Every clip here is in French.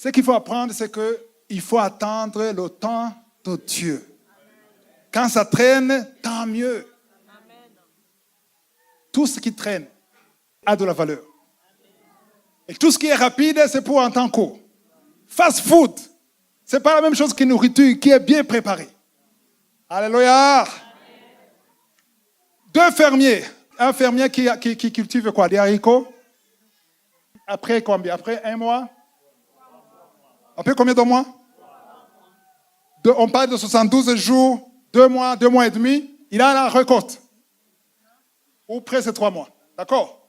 Ce qu'il faut apprendre, c'est qu'il faut attendre le temps de Dieu. Quand ça traîne, tant mieux. Tout ce qui traîne a de la valeur. Et tout ce qui est rapide, c'est pour un temps court. Fast food, ce n'est pas la même chose qu'une nourriture qui est bien préparée. Alléluia. Deux fermiers. Un fermier qui cultive quoi? Des haricots. Après combien? Après un mois? Après combien de mois? On parle de 72 jours, 2 mois et demi. Il a la récolte. Ou presque 3 mois. D'accord?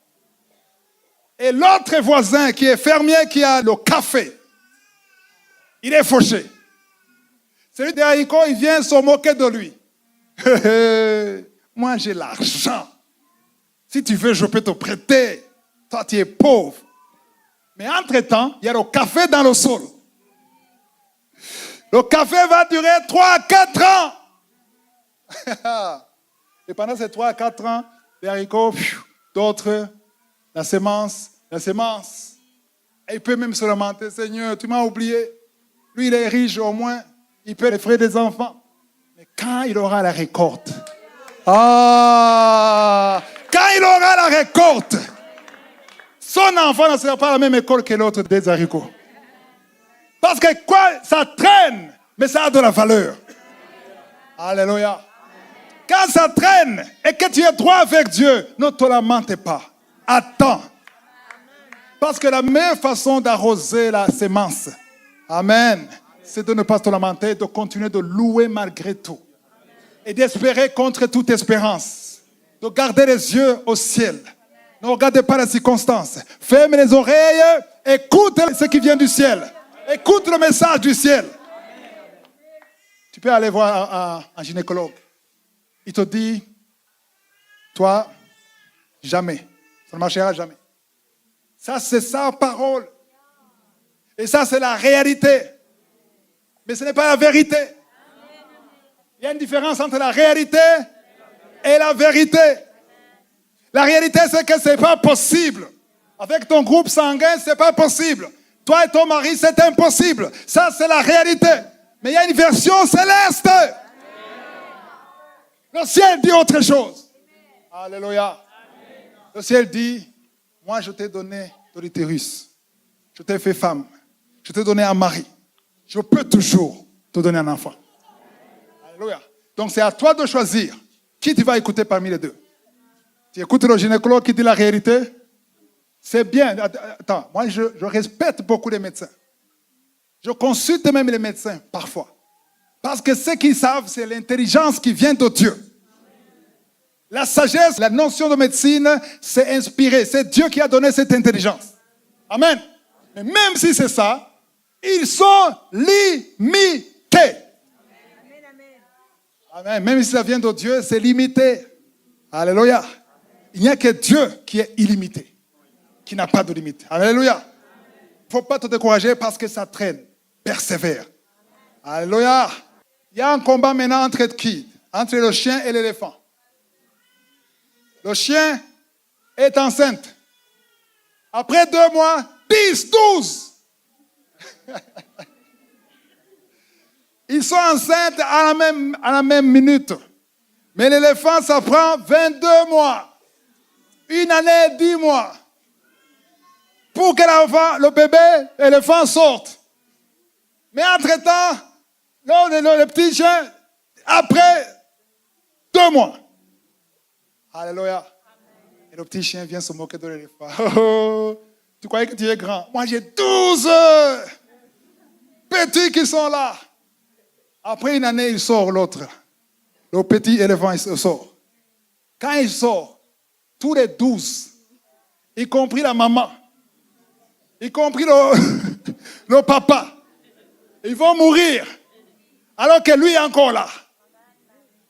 Et l'autre voisin qui est fermier, qui a le café, il est fauché. Celui des haricots, il vient se moquer de lui. Moi, j'ai l'argent. Si tu veux, je peux te prêter. Toi, tu es pauvre. Mais entre-temps, il y a le café dans le sol. Le café va durer 3 à 4 ans. Et pendant ces 3 à 4 ans, les haricots, d'autres, la semence. Et il peut même se lamenter, Seigneur, tu m'as oublié. Lui, il est riche au moins, il peut offrir des enfants. Mais quand il aura la récolte, quand il aura la récolte, son enfant ne sera pas à la même école que l'autre des haricots. Parce que quoi, ça traîne, mais ça a de la valeur. Alléluia. Quand ça traîne et que tu es droit avec Dieu, ne te lamente pas. Attends. Parce que la meilleure façon d'arroser la semence, amen, c'est de ne pas te lamenter, de continuer de louer malgré tout. Et d'espérer contre toute espérance. De garder les yeux au ciel. Ne regardez pas les circonstances. Ferme les oreilles, écoute ce qui vient du ciel. Écoute le message du ciel. Tu peux aller voir un gynécologue. Il te dit, toi, jamais. Ça ne marchera jamais. Ça, c'est sa parole. Et ça, c'est la réalité. Mais ce n'est pas la vérité. Il y a une différence entre la réalité et la vérité. La réalité, c'est que ce n'est pas possible. Avec ton groupe sanguin, ce n'est pas possible. Toi et ton mari, c'est impossible. Ça, c'est la réalité. Mais il y a une version céleste. Le ciel dit autre chose. Alléluia. Le ciel dit, moi je t'ai donné de l'utérus. Je t'ai fait femme. Je t'ai donné un mari. Je peux toujours te donner un enfant. Alléluia. Donc c'est à toi de choisir qui tu vas écouter parmi les deux. Tu écoutes le gynécologue qui dit la réalité. C'est bien. Attends, moi je respecte beaucoup les médecins. Je consulte même les médecins parfois. Parce que ce qu'ils savent, c'est l'intelligence qui vient de Dieu. La sagesse, la notion de médecine, c'est inspiré. C'est Dieu qui a donné cette intelligence. Amen. Mais même si c'est ça, ils sont limités. Amen. Même si ça vient de Dieu, c'est limité. Alléluia. Il n'y a que Dieu qui est illimité, qui n'a pas de limite. Alléluia. Il ne faut pas te décourager parce que ça traîne. Persévère. Alléluia. Il y a un combat maintenant entre qui? Entre le chien et l'éléphant. Le chien est enceinte. Après 2 mois, 10, 12. Ils sont enceintes à la même minute. Mais l'éléphant, ça prend 22 mois. 1 année, 10 mois. Pour que le bébé éléphant sorte. Mais entre-temps, le petit chien, après 2 mois. Alléluia. Et le petit chien vient se moquer de l'éléphant. Tu croyais que tu es grand. Moi, j'ai 12 petits qui sont là. Après 1 année, il sort l'autre. Le petit éléphant, il sort. Quand il sort, tous les 12, y compris la maman, y compris le papa, ils vont mourir. Alors que lui est encore là.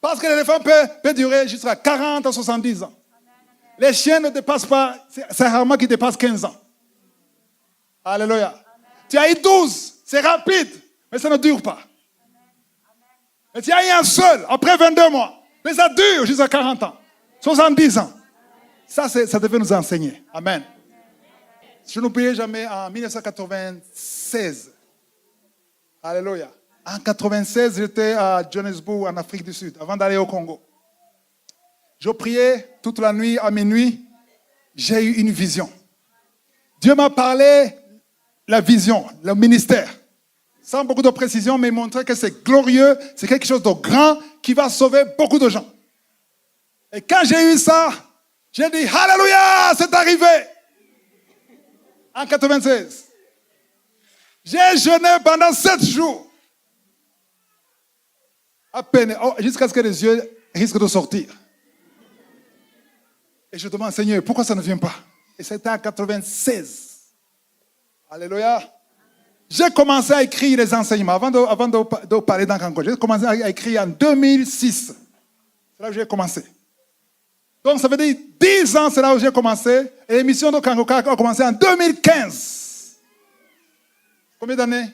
Parce que l'éléphant peut durer jusqu'à 40 à 70 ans. Les chiens ne dépassent pas, c'est rarement qu'ils dépassent 15 ans. Alléluia. Tu as eu 12, c'est rapide, mais ça ne dure pas. Mais tu as eu un seul, après 22 mois, mais ça dure jusqu'à 40 ans, 70 ans. Ça devait nous enseigner. Amen. Je n'oublierai jamais en 1996. Alléluia. En 1996, j'étais à Johannesburg, en Afrique du Sud, avant d'aller au Congo. Je priais toute la nuit, à minuit. J'ai eu une vision. Dieu m'a parlé, la vision, le ministère. Sans beaucoup de précision, mais montrer que c'est glorieux, c'est quelque chose de grand qui va sauver beaucoup de gens. Et quand j'ai eu ça, j'ai dit, Alléluia, c'est arrivé. En 96. J'ai jeûné pendant 7 jours. À peine, jusqu'à ce que les yeux risquent de sortir. Et je demande, Seigneur, pourquoi ça ne vient pas? Et c'était en 96. Alléluia. J'ai commencé à écrire les enseignements. Avant de parler dans Kango, j'ai commencé à écrire en 2006. C'est là où j'ai commencé. Donc ça veut dire 10 ans, c'est là où j'ai commencé. Et l'émission de Kango a commencé en 2015. Combien d'années?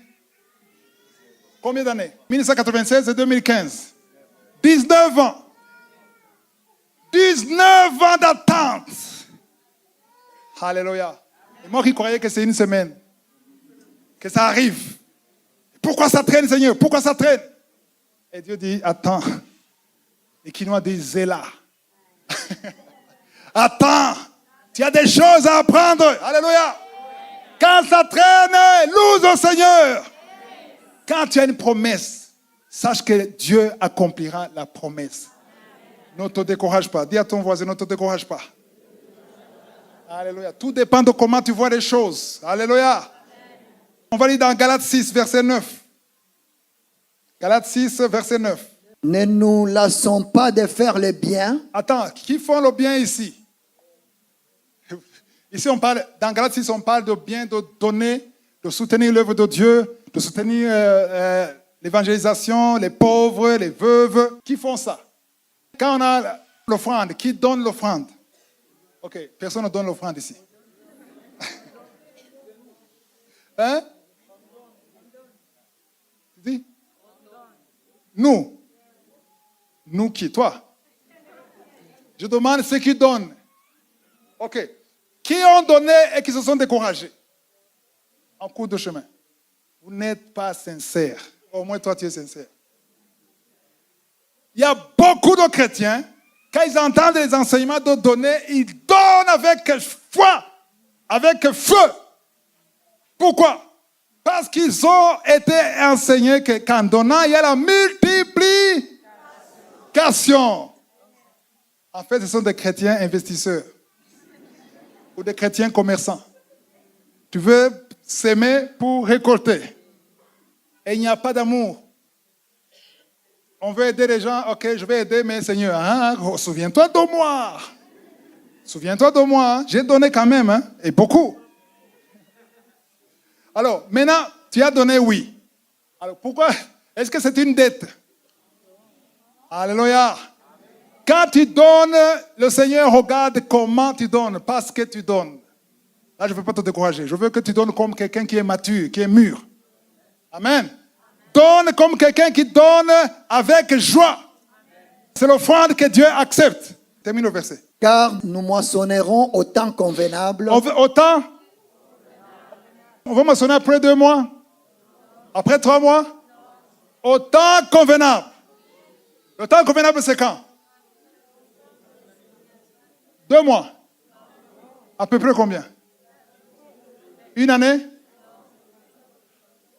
Combien d'années? 1996 et 2015. 19 ans. 19 ans d'attente. Alléluia. Et moi qui croyais que c'est une semaine. Que ça arrive. Pourquoi ça traîne, Seigneur? Pourquoi ça traîne? Et Dieu dit, attends. Et qui nous a dit, Zéla. Attends. Tu as des choses à apprendre. Alléluia. Quand ça traîne, loue au Seigneur. Quand tu as une promesse, sache que Dieu accomplira la promesse. Ne te décourage pas. Dis à ton voisin, ne te décourage pas. Alléluia. Tout dépend de comment tu vois les choses. Alléluia. On va lire dans Galates 6, verset 9. Galates 6, verset 9. Ne nous lassons pas de faire le bien. Attends, qui font le bien ici? Ici, on parle, dans Galates 6, on parle de bien, de donner, de soutenir l'œuvre de Dieu, de soutenir l'évangélisation, les pauvres, les veuves. Qui font ça? Quand on a l'offrande, qui donne l'offrande? Ok, personne ne donne l'offrande ici. Hein? Tu dis? Nous. Nous qui? Toi? Je demande ceux qui donnent. Ok. Qui ont donné et qui se sont découragés en cours de chemin? Vous n'êtes pas sincère. Au moins toi, tu es sincère. Il y a beaucoup de chrétiens, quand ils entendent les enseignements de donner, ils donnent avec foi, avec feu. Pourquoi? Parce qu'ils ont été enseignés qu'en donnant, il y a la multiplication. En fait, ce sont des chrétiens investisseurs ou des chrétiens commerçants. Tu veux s'aimer pour récolter. Et il n'y a pas d'amour. On veut aider les gens, ok, je vais aider, mais Seigneur, hein, souviens-toi de moi. Souviens-toi de moi. Hein. J'ai donné quand même, hein, et beaucoup. Alors, maintenant, tu as donné oui. Alors, pourquoi? Est-ce que c'est une dette? Alléluia. Quand tu donnes, le Seigneur regarde comment tu donnes, parce que tu donnes. Là, je ne veux pas te décourager. Je veux que tu donnes comme quelqu'un qui est mature, qui est mûr. Amen. Donne comme quelqu'un qui donne avec joie. C'est l'offrande que Dieu accepte. Termine le verset. Car nous moissonnerons au temps convenable. Au temps? On va moissonner après 2 mois? Après 3 mois? Au temps convenable. Le temps convenable, c'est quand? 2 mois. À peu près combien? 1 année?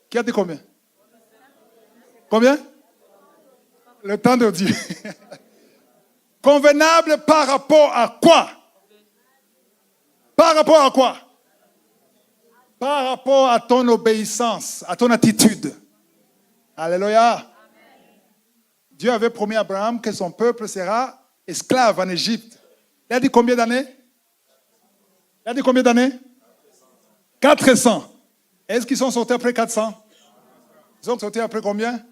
Qui a dit combien? Combien? Le temps de Dieu. Convenable par rapport à quoi? Par rapport à quoi? Par rapport à ton obéissance, à ton attitude. Alléluia. Dieu avait promis à Abraham que son peuple sera esclave en Égypte. Il a dit combien d'années? Il a dit combien d'années? 400. Est-ce qu'ils sont sortis après 400? Ils sont sortis après combien?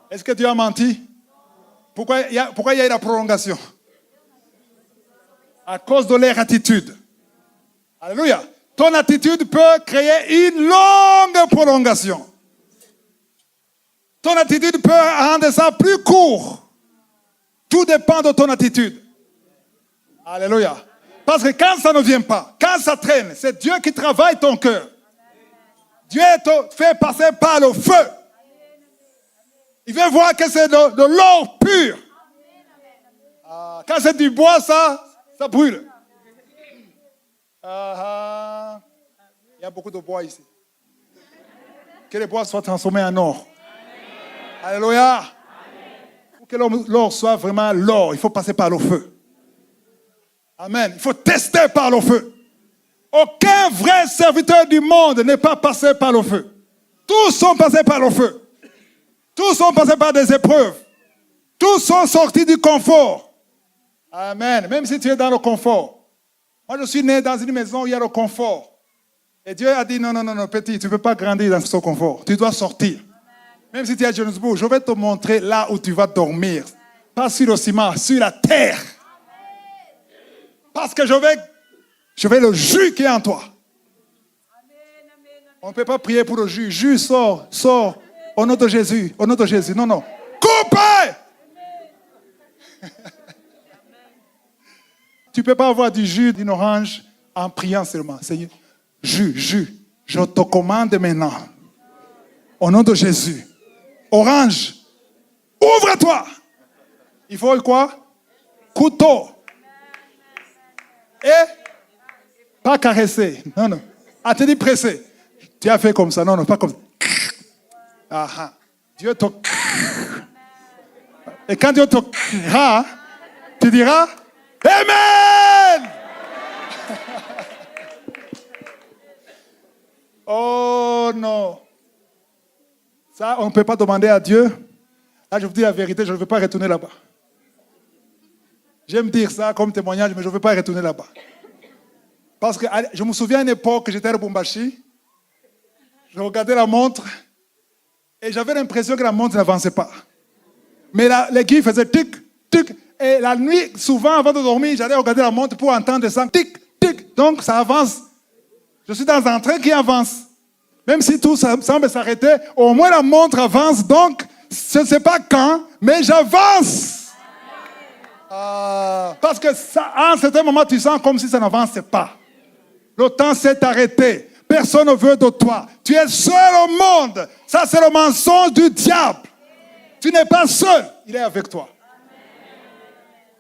Est-ce que Dieu a menti? Pourquoi il y a eu la prolongation? À cause de leur attitude. Alléluia. Ton attitude peut créer une longue prolongation. Ton attitude peut rendre ça plus court. Tout dépend de ton attitude. Alléluia. Parce que quand ça ne vient pas, quand ça traîne, c'est Dieu qui travaille ton cœur. Dieu te fait passer par le feu. Il veut voir que c'est de l'or pur. Quand c'est du bois, ça brûle. Il y a beaucoup de bois ici. Que les bois soient transformés en or. Alléluia. Pour que l'or soit vraiment l'or, il faut passer par le feu. Amen. Il faut tester par le feu. Aucun vrai serviteur du monde n'est pas passé par le feu. Tous sont passés par le feu. Tous sont passés par des épreuves. Tous sont sortis du confort. Amen. Même si tu es dans le confort. Moi, je suis né dans une maison où il y a le confort. Et Dieu a dit, non, petit, tu ne peux pas grandir dans ce confort. Tu dois sortir. Même si tu es à Johannesburg, je vais te montrer là où tu vas dormir. Pas sur le ciment, sur la terre. Parce que je vais le jus qui est en toi. On ne peut pas prier pour le jus. Jus, sors. Au nom de Jésus. Au nom de Jésus. Non. Coupez! Tu ne peux pas avoir du jus d'une orange en priant seulement. Seigneur, jus. Je te commande maintenant. Au nom de Jésus. Orange, ouvre-toi. Il faut quoi? Couteau. Et pas caresser. Non. Ah, tu dis presser. Tu as fait comme ça. Non, pas comme ça. Dieu te... Et quand Dieu te... tu diras Amen. Oh non. Ça, on ne peut pas demander à Dieu. Là, je vous dis la vérité, je ne veux pas retourner là-bas. J'aime dire ça comme témoignage, mais je ne veux pas retourner là-bas. Parce que je me souviens à une époque que j'étais à Lubumbashi. Je regardais la montre et j'avais l'impression que la montre n'avançait pas. Mais l'aiguille faisait tic, tic. Et la nuit, souvent avant de dormir, j'allais regarder la montre pour entendre ça. Tic, tic. Donc ça avance. Je suis dans un train qui avance. Même si tout semble s'arrêter, au moins la montre avance. Donc, je ne sais pas quand, mais j'avance. Parce que à un certain moment, tu sens comme si ça n'avance pas. Le temps s'est arrêté. Personne ne veut de toi. Tu es seul au monde. Ça, c'est le mensonge du diable. Tu n'es pas seul. Il est avec toi.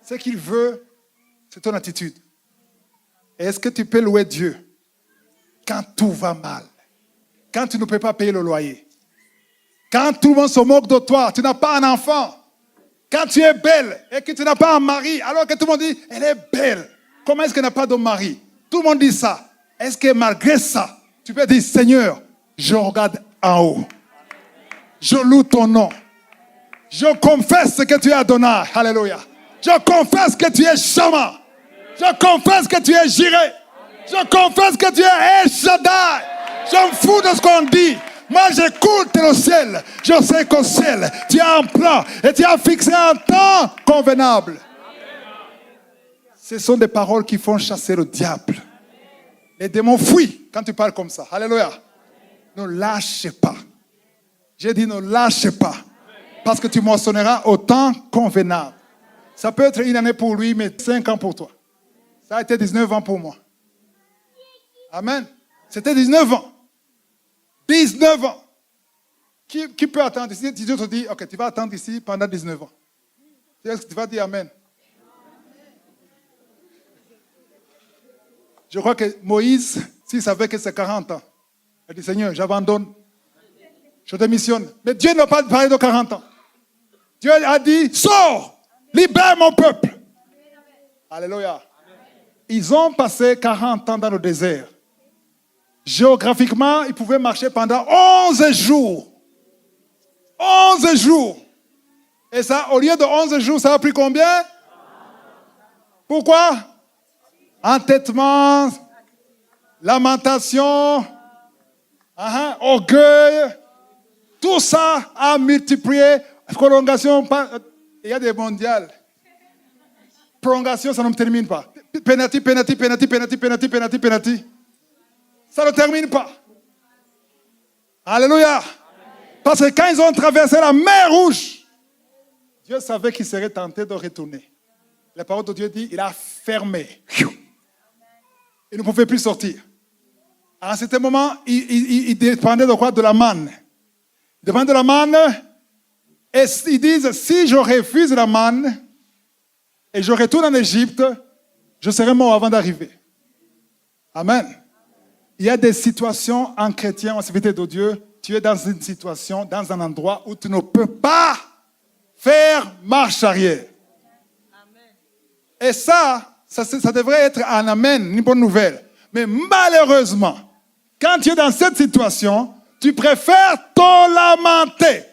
Ce qu'il veut, c'est ton attitude. Et est-ce que tu peux louer Dieu quand tout va mal? Quand tu ne peux pas payer le loyer? Quand tout le monde se moque de toi, tu n'as pas un enfant? Quand tu es belle et que tu n'as pas un mari, alors que tout le monde dit, elle est belle. Comment est-ce qu'elle n'a pas de mari? Tout le monde dit ça. Est-ce que malgré ça, tu peux dire, Seigneur, je regarde en haut. Je loue ton nom. Je confesse que tu es Adonai. Alléluia. Je confesse que tu es Shama. Je confesse que tu es Jireh. Je confesse que tu es El Shaddai. Je me fous de ce qu'on dit. Moi, j'écoute le ciel. Je sais qu'au ciel, tu as un plan et tu as fixé un temps convenable. Ce sont des paroles qui font chasser le diable. Les démons fuient quand tu parles comme ça. Alléluia. Ne lâchez pas. J'ai dit ne lâchez pas. Parce que tu moissonneras au temps convenable. Ça peut être une année pour lui, mais 5 ans pour toi. Ça a été 19 ans pour moi. Amen. C'était 19 ans. 19 ans. Qui peut attendre ici? Si Dieu te dit, ok, tu vas attendre ici pendant 19 ans. Est-ce que tu vas dire Amen? Je crois que Moïse, s'il savait que c'est 40 ans, il a dit, Seigneur, j'abandonne. Je démissionne. Mais Dieu n'a pas parlé de 40 ans. Dieu a dit, sors, libère mon peuple. Alléluia. Ils ont passé 40 ans dans le désert. Géographiquement, ils pouvaient marcher pendant 11 jours. 11 jours. Et ça, au lieu de 11 jours, ça a pris combien? Pourquoi? Entêtement, lamentation, orgueil. Tout ça a multiplié. Prolongation, il y a des mondiales. Prolongation, ça ne termine pas. Penalty. Ça ne termine pas. Alléluia. Parce que quand ils ont traversé la mer Rouge, Dieu savait qu'ils seraient tentés de retourner. La parole de Dieu dit, il a fermé Ils ne pouvaient plus sortir. À un certain moment, ils dépendaient de quoi? De la manne. Ils dépendent de la manne. Et ils disent, si je refuse la manne et je retourne en Égypte, je serai mort avant d'arriver. Amen. Il y a des situations en chrétien, en serviteur de Dieu, tu es dans une situation, dans un endroit où tu ne peux pas faire marche arrière. Et ça devrait être un amen, une bonne nouvelle. Mais malheureusement, quand tu es dans cette situation, tu préfères te lamenter.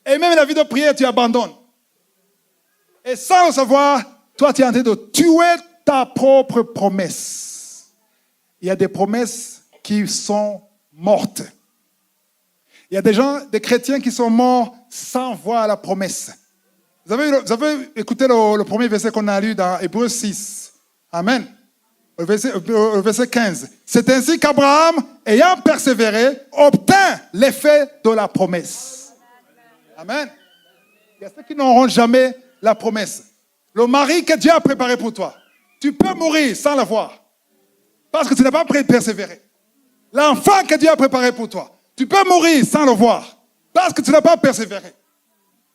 Et même la vie de prière, tu abandonnes. Et sans le savoir, toi, tu es en train de tuer ta propre promesse. Il y a des promesses qui sont mortes. Il y a des gens, des chrétiens qui sont morts sans voir la promesse. Vous avez écouté le premier verset qu'on a lu dans Hébreux 6. Amen. Le verset 15. C'est ainsi qu'Abraham, ayant persévéré, obtint l'effet de la promesse. Amen. Il y a ceux qui n'auront jamais la promesse. Le mari que Dieu a préparé pour toi, tu peux mourir sans le voir. Parce que tu n'as pas persévéré. L'enfant que Dieu a préparé pour toi, tu peux mourir sans le voir. Parce que tu n'as pas persévéré.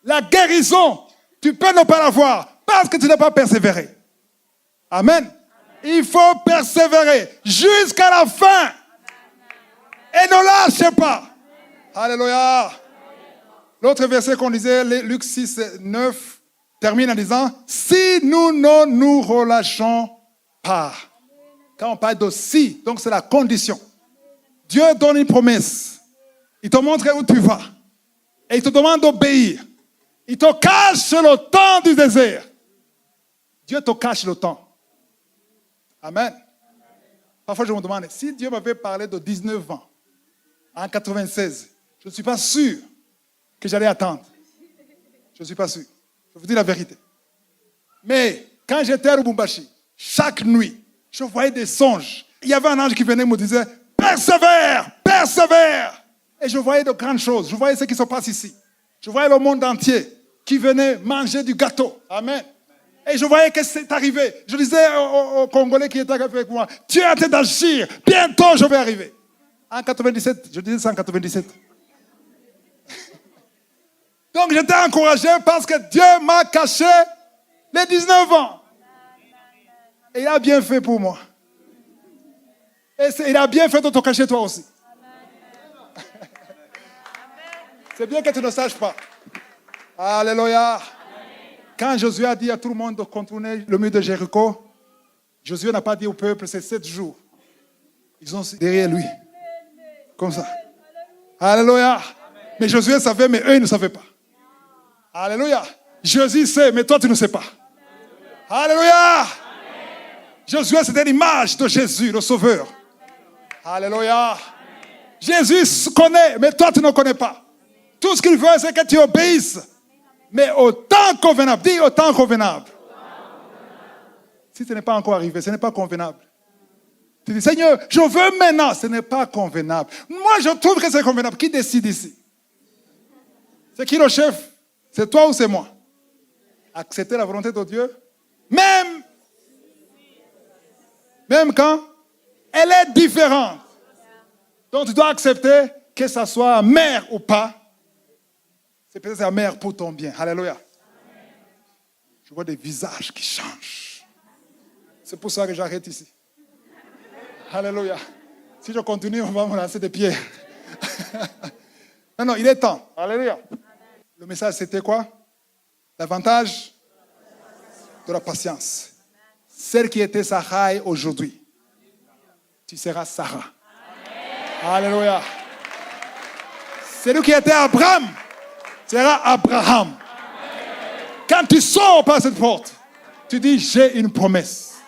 La guérison, tu peux ne pas la voir. Parce que tu n'as pas persévéré. Amen. Il faut persévérer jusqu'à la fin. Et ne lâchez pas. Alléluia. L'autre verset qu'on lisait, Luc 6, 9, termine en disant, si nous ne nous relâchons pas. Quand on parle de si, donc c'est la condition. Dieu donne une promesse. Il te montre où tu vas. Et il te demande d'obéir. Il te cache le temps du désert. Dieu te cache le temps. Amen. Parfois je me demande, si Dieu m'avait parlé de 19 ans, en 96, je ne suis pas sûr que j'allais attendre. Je ne suis pas sûr. Je vous dis la vérité. Mais quand j'étais à Lubumbashi, chaque nuit, je voyais des songes. Il y avait un ange qui venait et me disait, persévère, persévère. Et je voyais de grandes choses. Je voyais ce qui se passe ici. Je voyais le monde entier qui venait manger du gâteau. Amen. Et je voyais que c'est arrivé. Je disais aux Congolais qui étaient avec moi, tu es en train d'agir. Bientôt, je vais arriver. En 97, je disais ça en 97. Donc, j'étais encouragé parce que Dieu m'a caché les 19 ans. Et il a bien fait pour moi. Et il a bien fait de te cacher toi aussi. C'est bien que tu ne saches pas. Alléluia. Quand Josué a dit à tout le monde de contourner le mur de Jéricho, Josué n'a pas dit au peuple, c'est 7 jours. Ils sont derrière lui. Comme ça. Alléluia. Mais Josué savait, mais eux, ils ne savaient pas. Alléluia. Jésus sait, mais toi, tu ne sais pas. Alléluia. Josué, c'était l'image de Jésus, le Sauveur. Alléluia. Jésus connaît, mais toi, tu ne connais pas. Tout ce qu'il veut, c'est que tu obéisses. Mais au temps convenable. Dis au temps convenable. Si ce n'est pas encore arrivé, ce n'est pas convenable. Tu dis, Seigneur, je veux maintenant. Ce n'est pas convenable. Moi, je trouve que c'est convenable. Qui décide ici? C'est qui le chef? C'est toi ou c'est moi? Accepter la volonté de Dieu. Même quand elle est différente. Donc tu dois accepter que ça soit mère ou pas. C'est peut-être la mère pour ton bien. Alléluia. Je vois des visages qui changent. C'est pour ça que j'arrête ici. Alléluia. Si je continue, on va me lancer des pierres. Non, il est temps. Alléluia. Le message, c'était quoi? L'avantage de la patience. Celle qui était Sarai aujourd'hui, tu seras Sarah. Alléluia. Celui qui était Abraham sera Abraham. Quand tu sors par cette porte, tu dis, j'ai une promesse.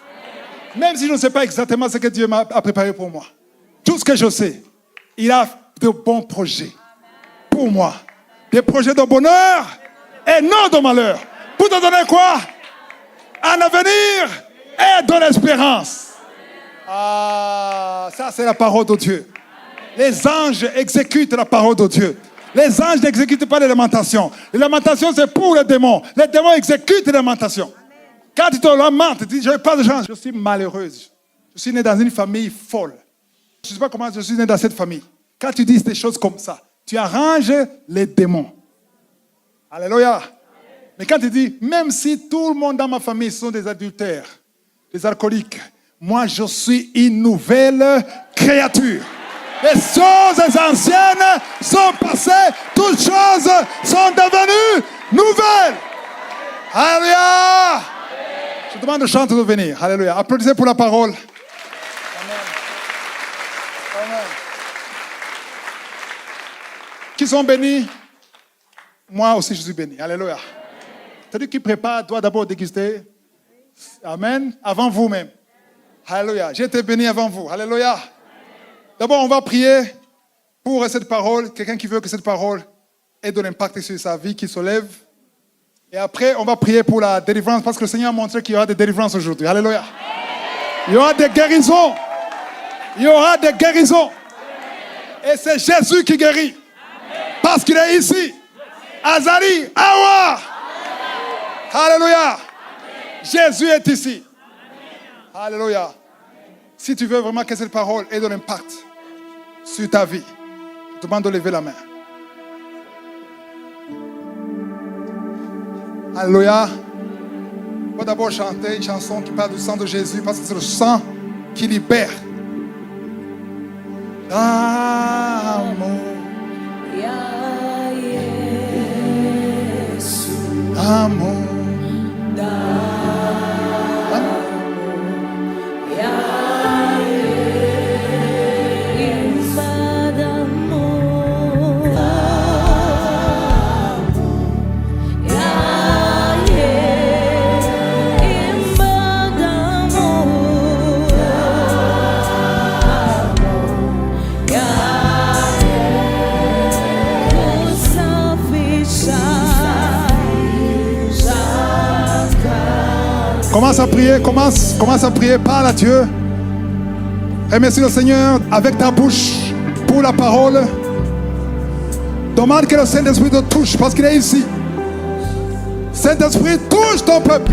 Même si je ne sais pas exactement ce que Dieu m'a préparé pour moi. Tout ce que je sais, il a de bons projets pour moi. Des projets de bonheur et non de malheur. Pour te donner quoi? Un avenir et de l'espérance. Ah, ça c'est la parole de Dieu. Les anges exécutent la parole de Dieu. Les anges n'exécutent pas les lamentations. Les lamentations, c'est pour les démons. Les démons exécutent les lamentations. Quand tu te lamentes, tu dis, je n'ai pas de chance, je suis malheureuse. Je suis né dans une famille folle. Je ne sais pas comment je suis né dans cette famille. Quand tu dis des choses comme ça, tu arranges les démons. Alléluia. Mais quand tu dis, même si tout le monde dans ma famille sont des adultères, des alcooliques, moi je suis une nouvelle créature. Les choses anciennes sont passées, toutes choses sont devenues nouvelles. Alléluia. Je demande au chanteur de venir. Alléluia. Applaudissez pour la parole. Amen. Amen. Qui sont bénis? Moi aussi je suis béni. Alléluia. Celui qui prépare doit d'abord déguster. Amen. Avant vous-même. Alléluia. J'ai été béni avant vous. Alléluia. D'abord, on va prier pour cette parole. Quelqu'un qui veut que cette parole ait de l'impact sur sa vie, qui se lève. Et après, on va prier pour la délivrance parce que le Seigneur a montré qu'il y aura des délivrances aujourd'hui. Alléluia. Il y aura des guérisons. Il y aura des guérisons. Et c'est Jésus qui guérit. Parce qu'il est ici. Azali, Awa. Alléluia. Jésus est ici. Alléluia. Si tu veux vraiment que cette parole ait de l'impact sur ta vie, je te demande de lever la main. Alléluia. On va d'abord chanter une chanson qui parle du sang de Jésus parce que c'est le sang qui libère. Amour. Amour. Commence à prier, commence à prier, parle à Dieu. Remercie le Seigneur avec ta bouche pour la parole. Demande que le Saint-Esprit te touche parce qu'il est ici. Saint-Esprit, touche ton peuple.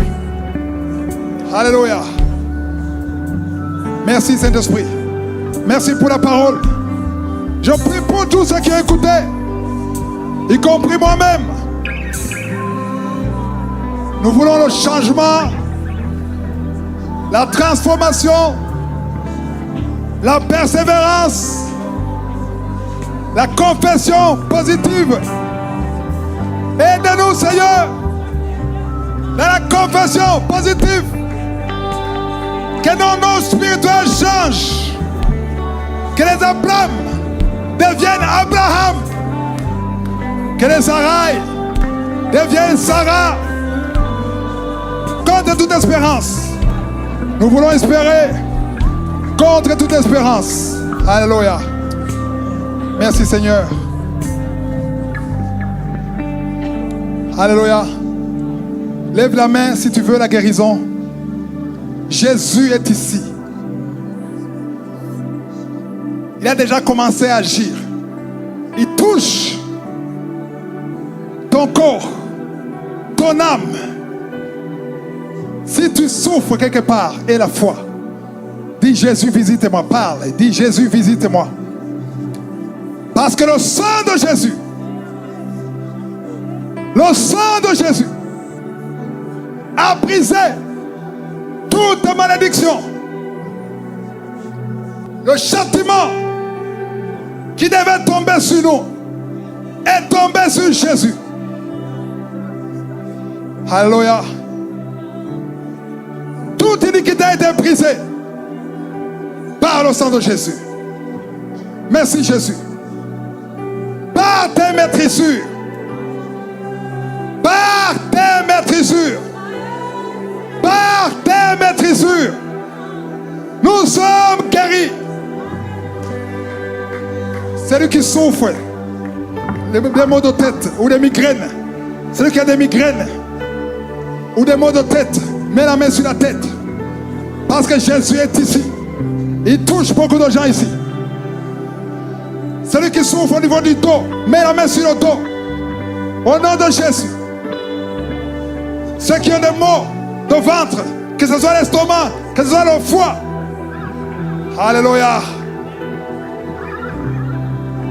Alléluia. Merci Saint-Esprit. Merci pour la parole. Je prie pour tous ceux qui ont écouté, y compris moi-même. Nous voulons le changement, la transformation, la persévérance, la confession positive. Aide-nous, Seigneur, dans la confession positive. Que nos noms spirituels changent. Que les Abraham deviennent Abraham. Que les Sarai deviennent Sarah. Contre toute espérance. Nous voulons espérer contre toute espérance. Alléluia. Merci Seigneur. Alléluia. Lève la main si tu veux la guérison. Jésus est ici. Il a déjà commencé à agir. Il touche ton corps, ton âme. Si tu souffres quelque part, et la foi, dis Jésus visite-moi, parle, dis Jésus visite-moi. Parce que le sang de Jésus, a brisé toute malédiction. Le châtiment qui devait tomber sur nous est tombé sur Jésus. Alléluia. Toute iniquité a été brisée par le sang de Jésus. Merci Jésus. Par tes maîtrissures. Par tes maîtrissures. Par tes maîtrissures. Nous sommes guéris. Celui qui souffre des maux de tête ou des migraines. Celui qui a des migraines ou des maux de tête. Mets la main sur la tête. Parce que Jésus est ici. Il touche beaucoup de gens ici. Celui qui souffre au niveau du dos, mets la main sur le dos. Au nom de Jésus. Ceux qui ont des maux de ventre, que ce soit l'estomac, que ce soit le foie, Alléluia.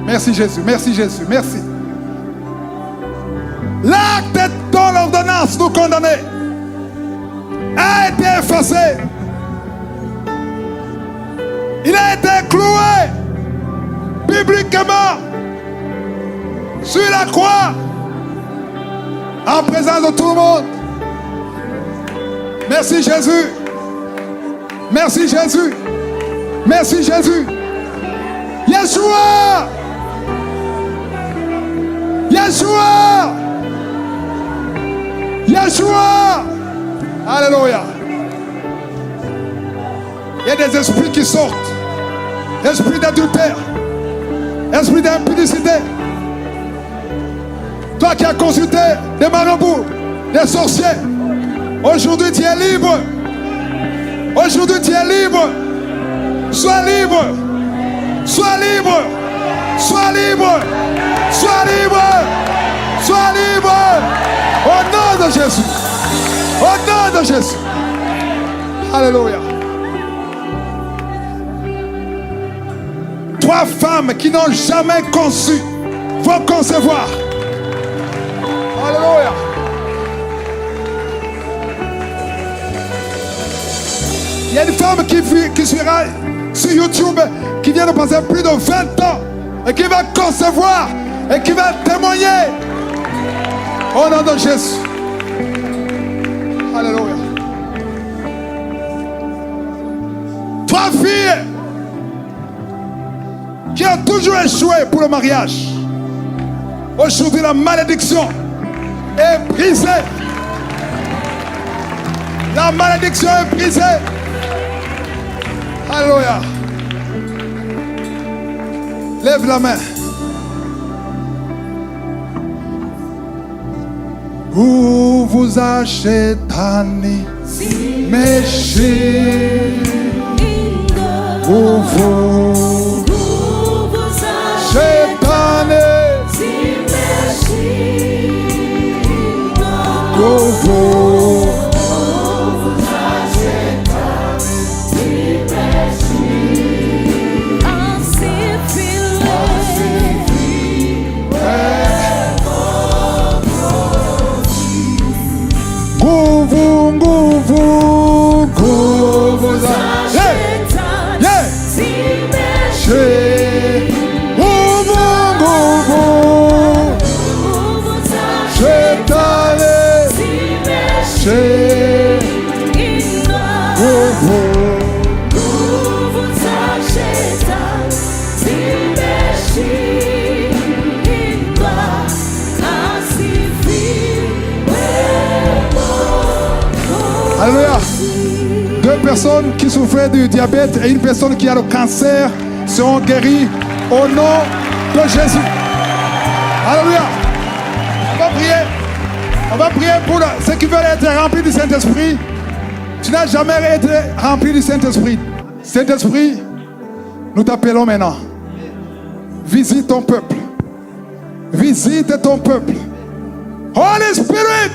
Merci Jésus, merci Jésus, merci. L'acte dont l'ordonnance nous condamnait a été effacé. Il a été cloué publiquement sur la croix en présence de tout le monde. Merci Jésus. Merci Jésus. Merci Jésus. Yeshua. Yeshua. Yeshua. Alléluia. Il y a des esprits qui sortent. Esprit d'adultère. Esprit d'impudicité. Toi qui as consulté des marabouts, des sorciers, aujourd'hui tu es libre. Aujourd'hui tu es libre. Sois libre. Sois libre. Sois libre. Sois libre. Sois libre. Au nom de Jésus. Au nom de Jésus. Alléluia. 3 femmes qui n'ont jamais conçu vont concevoir. Alléluia. Il y a une femme qui sera sur YouTube, qui vient de passer plus de 20 ans et qui va concevoir et qui va témoigner au nom de Jésus. Alléluia. 3 filles qui ont toujours échoué pour le mariage. Aujourd'hui, la malédiction est brisée. La malédiction est brisée. Alléluia. Lève la main. Où vous achetez méchés. Où vous achetez Alléluia. 2 personnes qui souffraient du diabète et une personne qui a le cancer seront guéries au nom de Jésus. Alléluia. On va prier. On va prier pour ceux qui veulent être remplis du Saint-Esprit. Tu n'as jamais été rempli du Saint-Esprit. Saint-Esprit, nous t'appelons maintenant. Visite ton peuple. Visite ton peuple. Holy Spirit,